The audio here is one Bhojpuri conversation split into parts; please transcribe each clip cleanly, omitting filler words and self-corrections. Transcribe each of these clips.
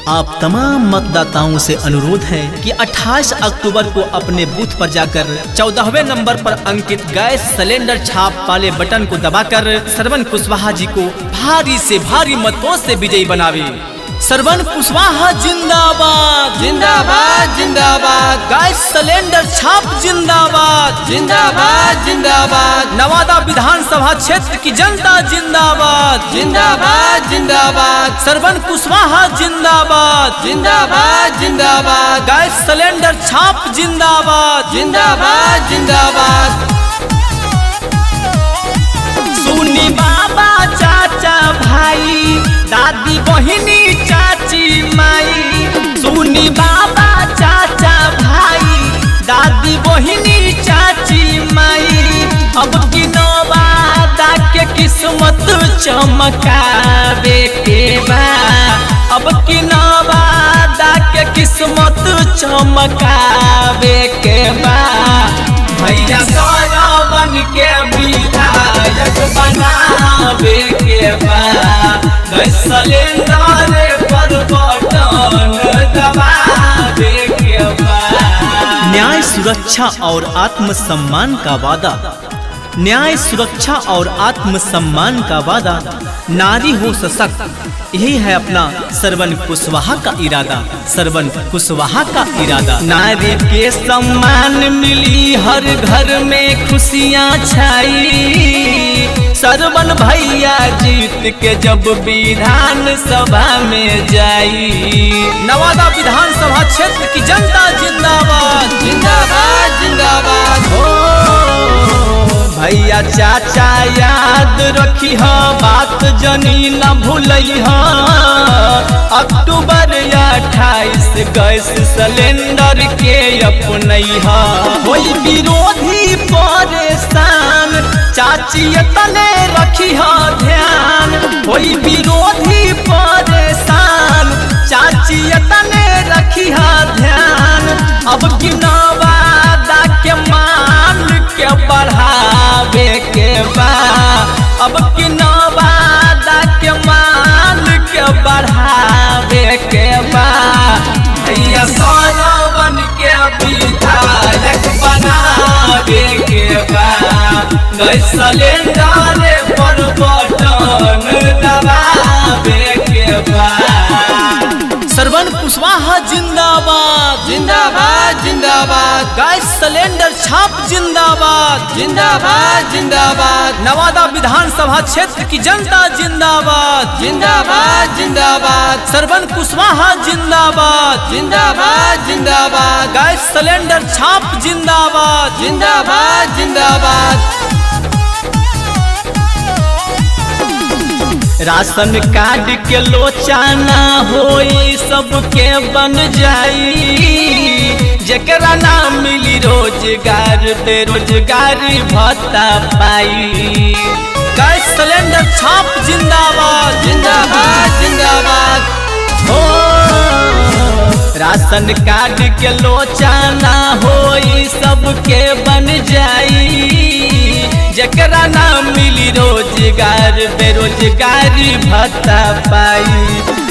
आप तमाम मतदाताओं से अनुरोध है कि 28 अक्टूबर को अपने बूथ पर जाकर 14वें नंबर पर अंकित गैस सिलेंडर छाप वाले बटन को दबाकर श्रवण कुशवाहा जी को भारी से भारी मतों से विजयी बनावे। श्रवण कुशवाहा जिंदाबाद जिंदाबाद जिंदाबाद। गैस सिलेंडर छाप जिंदाबाद जिंदाबाद जिंदाबाद। नवादा विधानसभा क्षेत्र की जनता जिंदाबाद जिंदाबाद जिंदाबाद। श्रवण कुशवाहा जिंदाबाद जिंदाबाद जिंदाबाद। गैस सिलेंडर छाप जिंदाबाद जिंदाबाद जिंदाबाद। सुनी बाबा चाचा भाई दादी बहिनी चाची माई, सुनी बाबा चाचा भाई दादी बहिनी चाची माई, अब की नवादा के किस्मत चमकावे के बा, अब की नवादा के किस्मत चमकावे के बा। भैया बन के विधायक बनावे के बा, गैस सिलेंडर पर बटन दबावे के बा। न्याय सुरक्षा और आत्मसम्मान का वादा, न्याय सुरक्षा और आत्मसम्मान का वादा, नारी हो सशक्त, यही है अपना श्रवण कुशवाहा का इरादा, श्रवण कुशवाहा का इरादा। नारी के सम्मान मिली हर घर में खुशियाँ छाई, श्रवण भैया जीत के जब विधान सभा में जाई। नवादा विधानसभा क्षेत्र की जनता जिंदाबाद जिंदाबाद जिंदाबाद। भैया चाचा याद रखी हा, बात जनी न भूलई हा, अक्टूबर 28 गैस सिलेंडर के अपनई हा। कोई विरोधी परेशान चाची तने रखी हा ध्यान, कोई विरोधी परेशान चाची तने रखी हा ध्यान, अब की नवादा के मान के बढ़ावे के बा, अब की नवादा के मान के बढ़ावे के बा। भैया श्रवण के विधायक बनावे के बा, गैस सिलेंडर पर बटन दबावे के बा। श्रवण कुशवाहा जिंदाबाद जिंदाबाद जिंदाबाद। गैस सिलेंडर छाप जिंदाबाद जिंदाबाद जिंदाबाद। नवादा विधानसभा क्षेत्र की जनता जिंदाबाद जिंदाबाद जिंदाबाद। श्रवण कुशवाहा जिंदाबाद जिंदाबाद जिंदाबाद। गैस सिलेंडर छाप जिंदाबाद जिंदाबाद जिंदाबाद। राशन कार्ड के लोचाना होई सबके बन जाई, जेकरा ना मिली रोजगार बेरोजगारी भत्ता पाई। गैस सिलेंडर छाप जिंदाबाद जिंदाबाद जिंदाबाद। हो राशन कार्ड के लोचाना होई सबके बन जाई, जेकरा ना मिली रोजगार बेरोजगारी भत्ता पाई।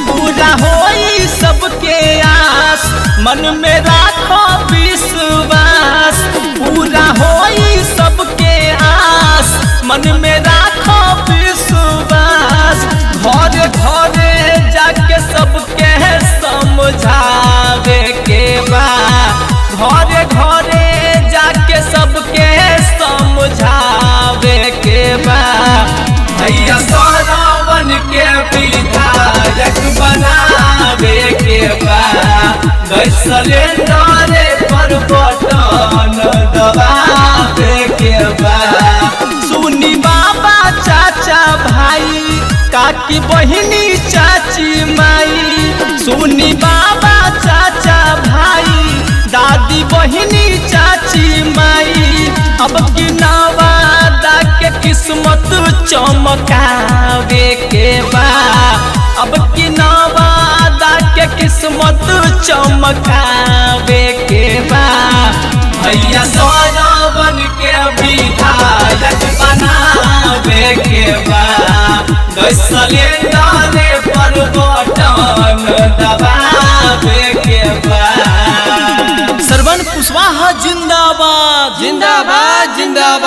पूरा होई सबके आस मन में राखो विश्वास, पूरा होई सबके आस मन में राखो विश्वास। घरे घरे जाके सबके समझावे के बा, घरे घरे जाके सबके समझावे के बा। भैया श्रवण के विधायक बनावे के बा, गैस सिलेंडर पर बटन दबावे के बा। सुनी बाबा चाचा भाई काकी बहिनी चाची माई, सुनी बाबा चाचा भाई दादी बहिनी चाची माई, अब की नवादा के किस्मत चमकावे के बा, अब की नवादा के किस्मत चमकावे के बा। भैया श्रवण के विधायक बनावे के बा, गैस सिलेंडर पर बटन दबा कुशवाहा जिंदाबाद। जिंदाबाद जिंदाबाद।